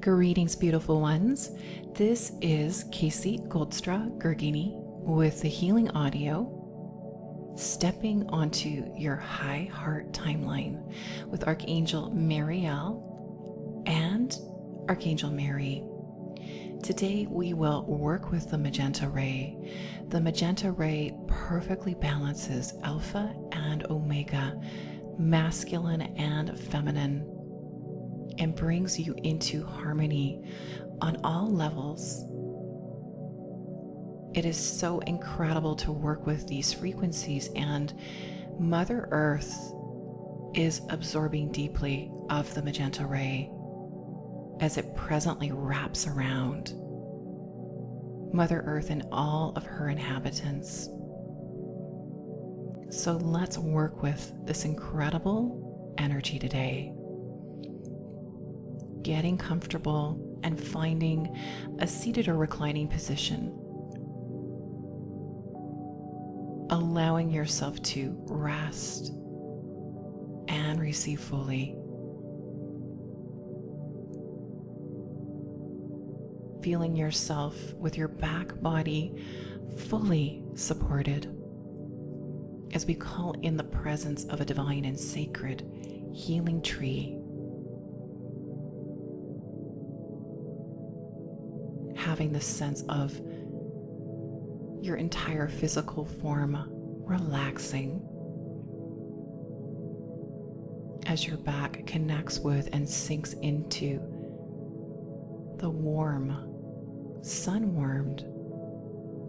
Greetings, beautiful ones. This is Casey Goldstra-Gergini with the Healing Audio, stepping onto your high heart timeline with Archangel Mariel and Archangel Mary. Today we will work with the magenta ray. The magenta ray perfectly balances alpha and omega, masculine and feminine, and brings you into harmony on all levels. It is so incredible to work with these frequencies, and Mother Earth is absorbing deeply of the magenta ray as it presently wraps around Mother Earth and all of her inhabitants. So let's work with this incredible energy today. Getting comfortable and finding a seated or reclining position. Allowing yourself to rest and receive fully. Feeling yourself with your back body fully supported as we call in the presence of a divine and sacred healing tree. Having the sense of your entire physical form relaxing as your back connects with and sinks into the warm, sun-warmed,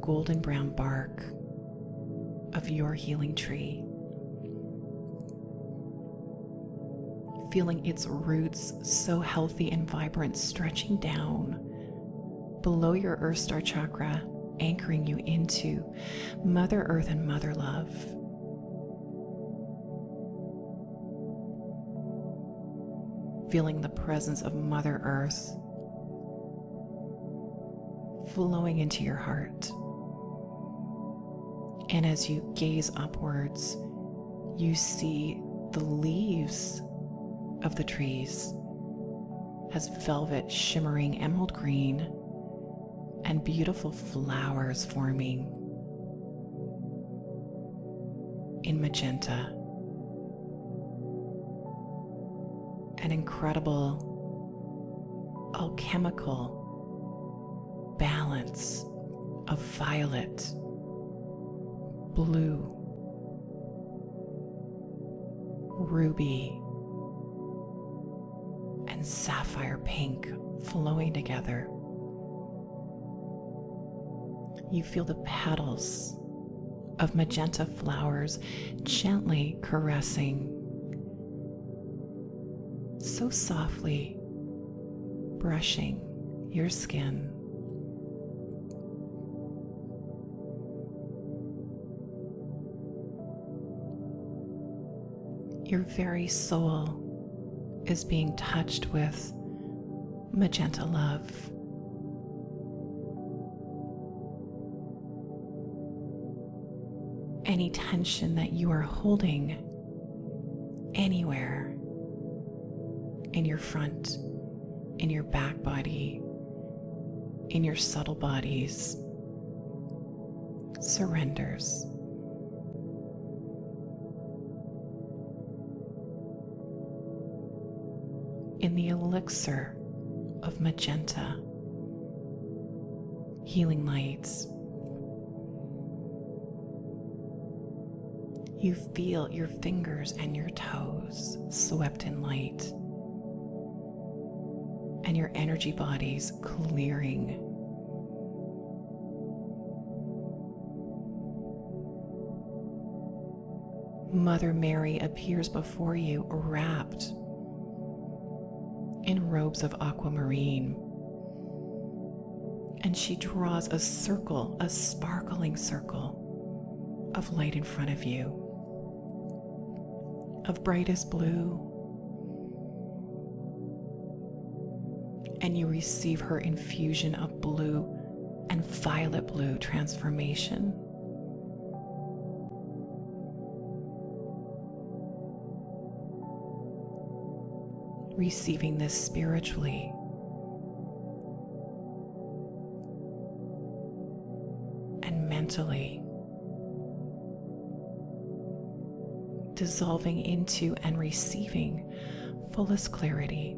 golden brown bark of your healing tree. Feeling its roots so healthy and vibrant, stretching down below your Earth Star chakra, anchoring you into Mother Earth and Mother Love. Feeling the presence of Mother Earth flowing into your heart. And as you gaze upwards, you see the leaves of the trees as velvet, shimmering emerald green, and beautiful flowers forming in magenta. An incredible alchemical balance of violet, blue, ruby, and sapphire pink flowing together. You feel the petals of magenta flowers gently caressing, so softly brushing your skin. Your very soul is being touched with magenta love. Any tension that you are holding anywhere in your front, in your back body, in your subtle bodies, surrenders. In the elixir of magenta, healing lights, you feel your fingers and your toes swept in light, and your energy bodies clearing. Mother Mary appears before you wrapped in robes of aquamarine, and she draws a circle, a sparkling circle of light in front of you, of brightest blue, and you receive her infusion of blue and violet blue transformation. Receiving this spiritually gently, dissolving into and receiving fullest clarity.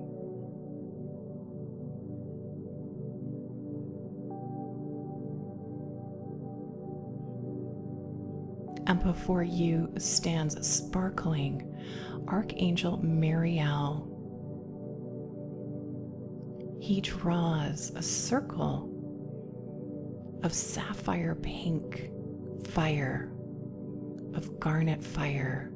And before you stands sparkling Archangel Mariel. He draws a circle of sapphire pink fire, of garnet fire,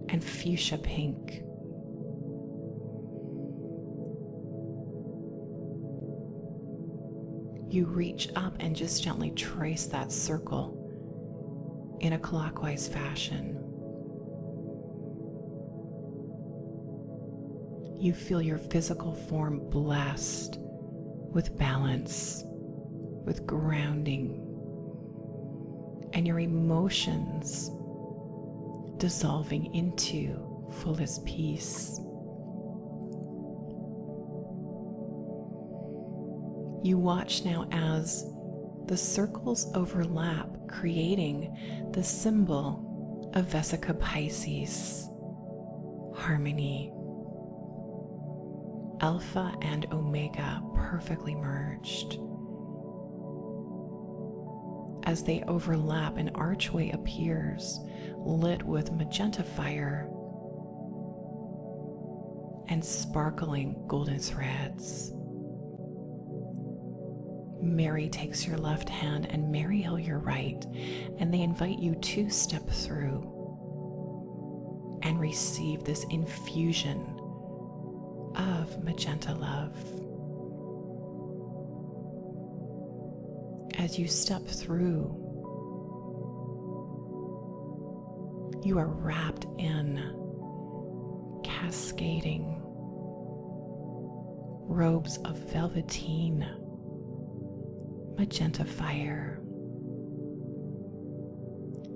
and fuchsia pink. You reach up and just gently trace that circle in a clockwise fashion. You feel your physical form blessed with balance, with grounding, and your emotions dissolving into fullest peace. You watch now as the circles overlap, creating the symbol of Vesica Pisces, harmony. Alpha and Omega perfectly merged. As they overlap, an archway appears, lit with magenta fire and sparkling golden threads. Mary takes your left hand and Mariel your right, and they invite you to step through and receive this infusion of magenta love. As you step through, you are wrapped in cascading robes of velveteen magenta fire.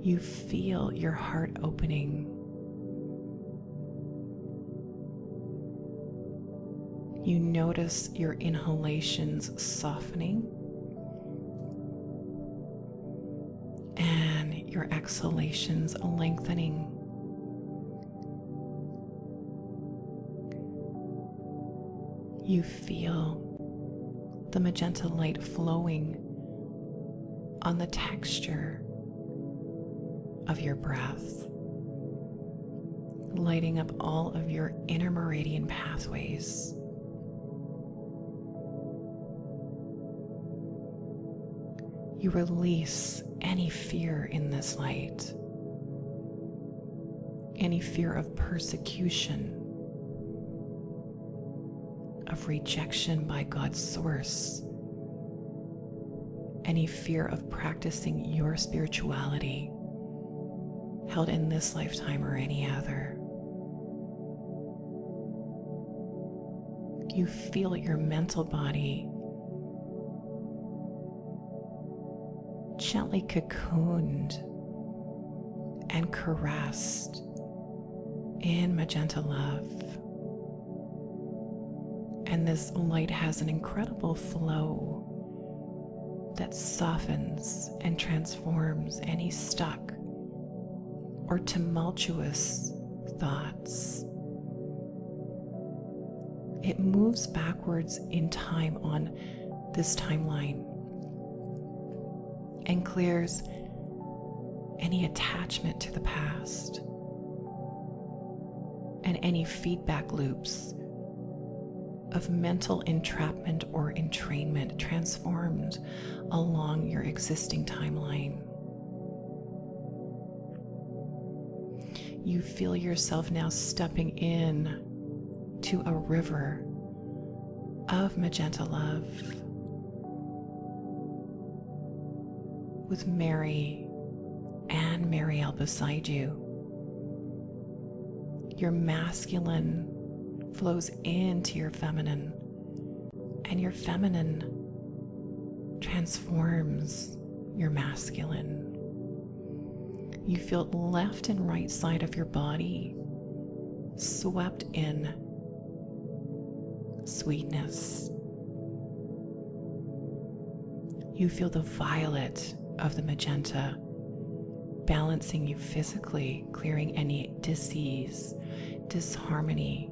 You feel your heart opening. You notice your inhalations softening and your exhalations lengthening. You feel the magenta light flowing on the texture of your breath, lighting up all of your inner meridian pathways. You release any fear in this light, any fear of persecution, of rejection by God's source, any fear of practicing your spirituality held in this lifetime or any other. You feel your mental body gently cocooned and caressed in magenta love. And this light has an incredible flow that softens and transforms any stuck or tumultuous thoughts. It moves backwards in time on this timeline and clears any attachment to the past and any feedback loops of mental entrapment or entrainment transformed along your existing timeline. You feel yourself now stepping in to a river of magenta love with Mary and Mariel beside you. Your masculine flows into your feminine, and your feminine transforms your masculine. You feel left and right side of your body swept in sweetness. You feel the violet of the magenta balancing you physically, clearing any disease, disharmony,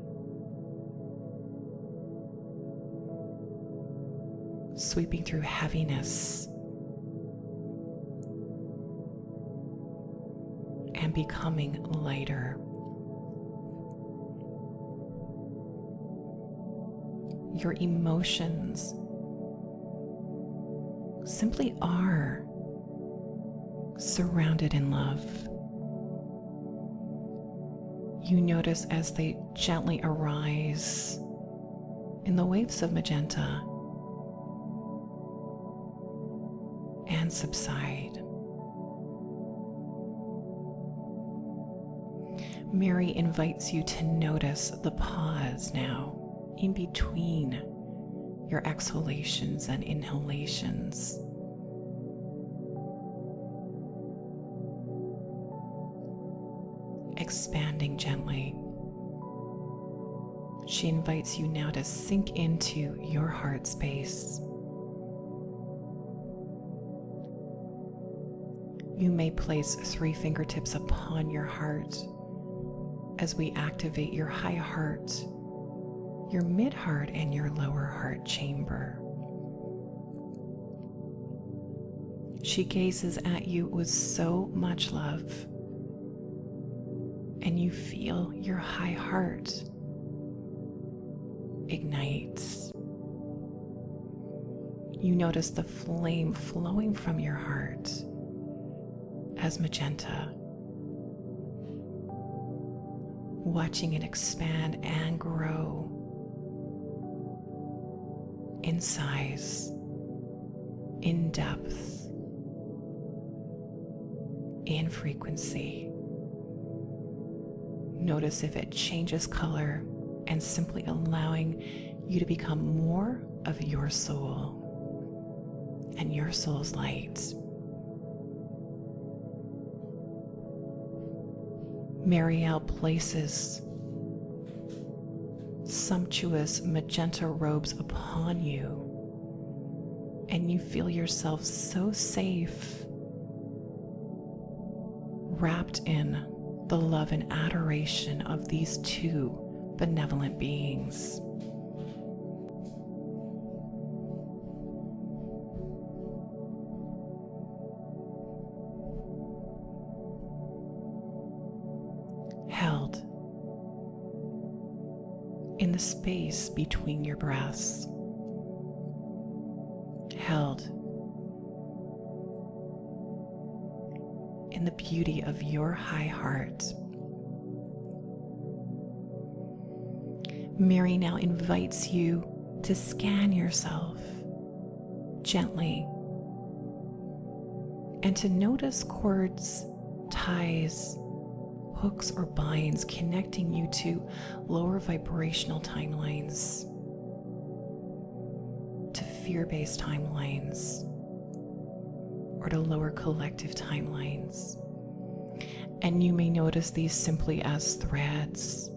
sweeping through heaviness and becoming lighter. Your emotions simply are surrounded in love. You notice as they gently arise in the waves of magenta and subside. Mary invites you to notice the pause now in between your exhalations and inhalations. Expanding gently. She invites you now to sink into your heart space. You may place 3 fingertips upon your heart as we activate your high heart, your mid heart, and your lower heart chamber. She gazes at you with so much love, and you feel your high heart ignite. You notice the flame flowing from your heart as magenta, watching it expand and grow in size, in depth, in frequency. Notice if it changes color and simply allowing you to become more of your soul and your soul's light. Mariel places sumptuous magenta robes upon you, and you feel yourself so safe, wrapped in the love and adoration of these 2 benevolent beings. Held in the space between your breaths. Held in the beauty of your high heart. Mary now invites you to scan yourself gently and to notice cords, ties, hooks, or binds connecting you to lower vibrational timelines, to fear-based timelines, or to lower collective timelines. And you may notice these simply as threads,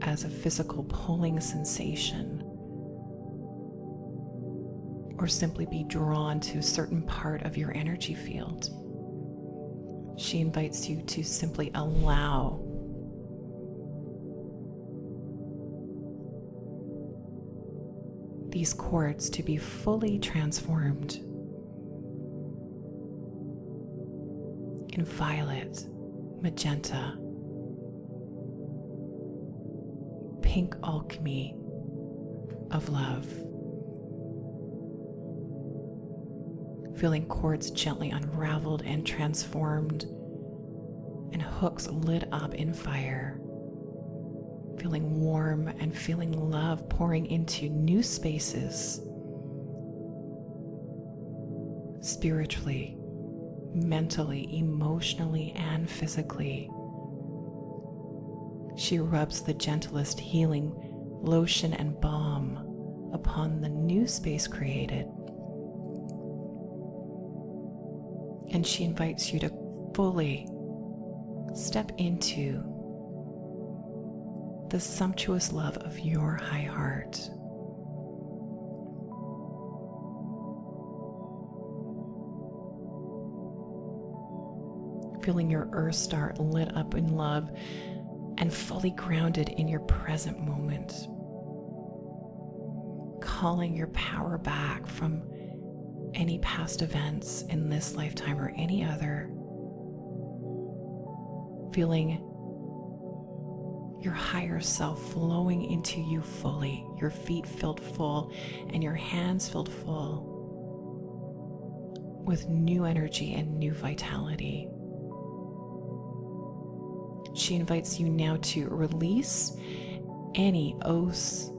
as a physical pulling sensation, or simply be drawn to a certain part of your energy field. She invites you to simply allow these cords to be fully transformed in violet, magenta, pink alchemy of love. Feeling cords gently unraveled and transformed, and hooks lit up in fire. Feeling warm and feeling love pouring into new spaces, spiritually, mentally, emotionally, and physically. She rubs the gentlest healing lotion and balm upon the new space created. And she invites you to fully step into the sumptuous love of your high heart. Feeling your earth star lit up in love and fully grounded in your present moment. Calling your power back from any past events in this lifetime or any other. Feeling your higher self flowing into you fully, your feet filled full and your hands filled full with new energy and new vitality. She invites you now to release any oaths,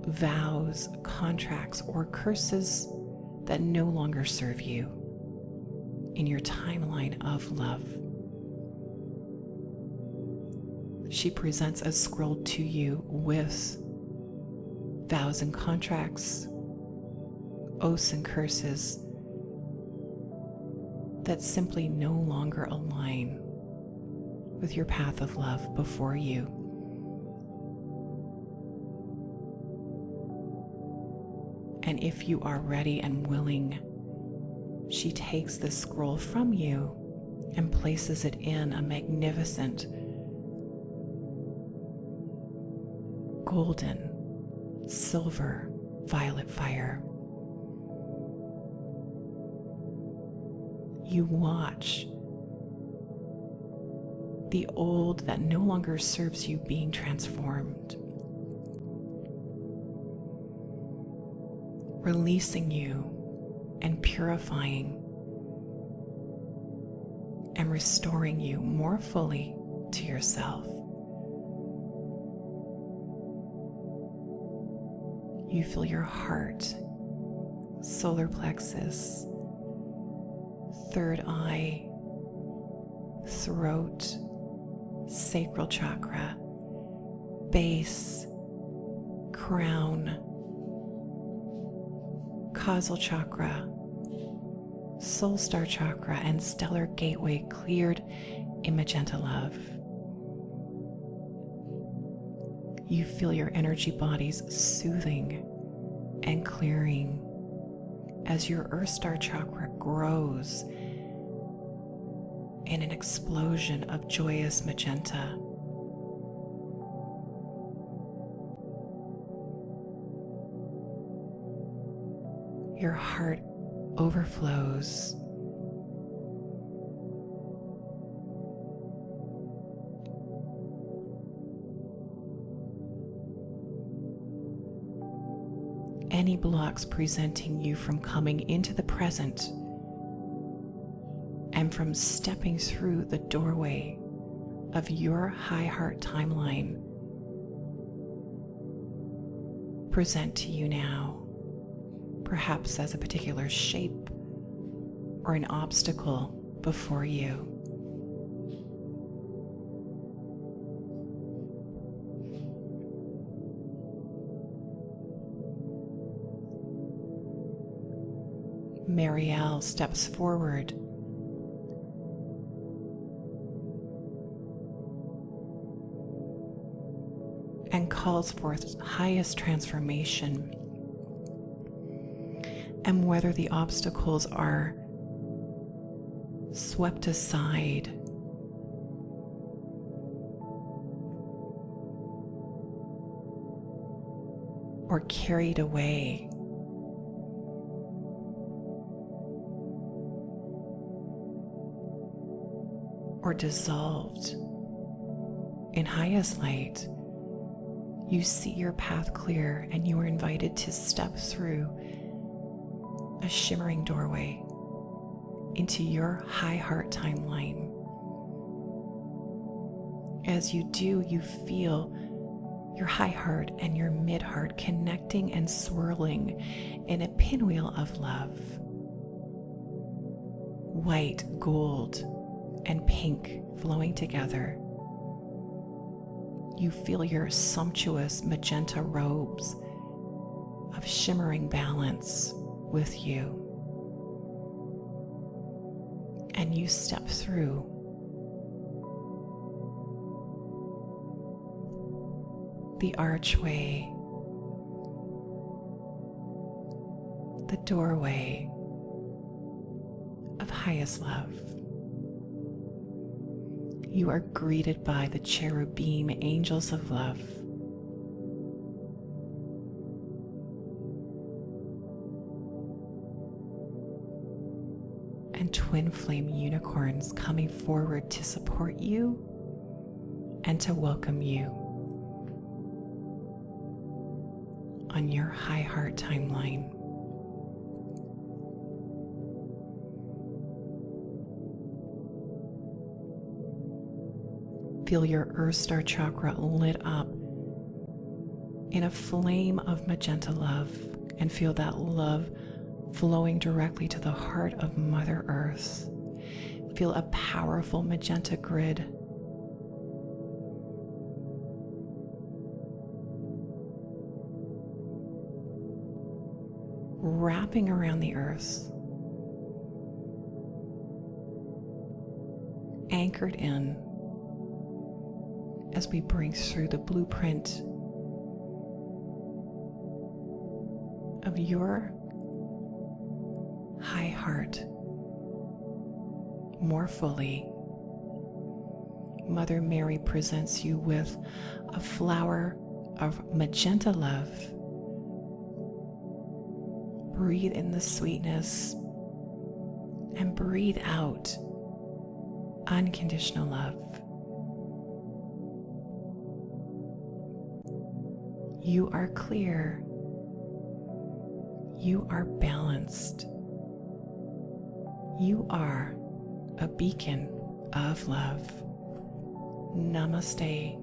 vows, contracts, or curses that no longer serve you in your timeline of love. She presents a scroll to you with vows and contracts, oaths and curses that simply no longer align with your path of love before you. And if you are ready and willing, she takes the scroll from you and places it in a magnificent golden, silver, violet fire. You watch the old that no longer serves you being transformed, releasing you and purifying and restoring you more fully to yourself. You feel your heart, solar plexus, third eye, throat, sacral chakra, base, crown, causal chakra, soul star chakra, and stellar gateway cleared in magenta love. You feel your energy bodies soothing and clearing as your earth star chakra grows in an explosion of joyous magenta. Your heart overflows. Any blocks preventing you from coming into the present and from stepping through the doorway of your high heart timeline present to you now, perhaps as a particular shape or an obstacle before you. Mariel steps forward and calls forth highest transformation. And whether the obstacles are swept aside or carried away, or dissolved in highest light, you see your path clear and you are invited to step through a shimmering doorway into your high heart timeline. As you do, you feel your high heart and your mid heart connecting and swirling in a pinwheel of love. White, gold, and pink flowing together. You feel your sumptuous magenta robes of shimmering balance with you. And you step through the archway, the doorway of highest love. You are greeted by the cherubim angels of love. And twin flame unicorns coming forward to support you and to welcome you on your high heart timeline. Feel your Earth Star chakra lit up in a flame of magenta love, and feel that love flowing directly to the heart of Mother Earth. Feel a powerful magenta grid wrapping around the Earth, anchored in as we break through the blueprint of your high heart more fully. Mother Mary presents you with a flower of magenta love. Breathe in the sweetness and breathe out unconditional love. You are clear. You are balanced. You are a beacon of love. Namaste.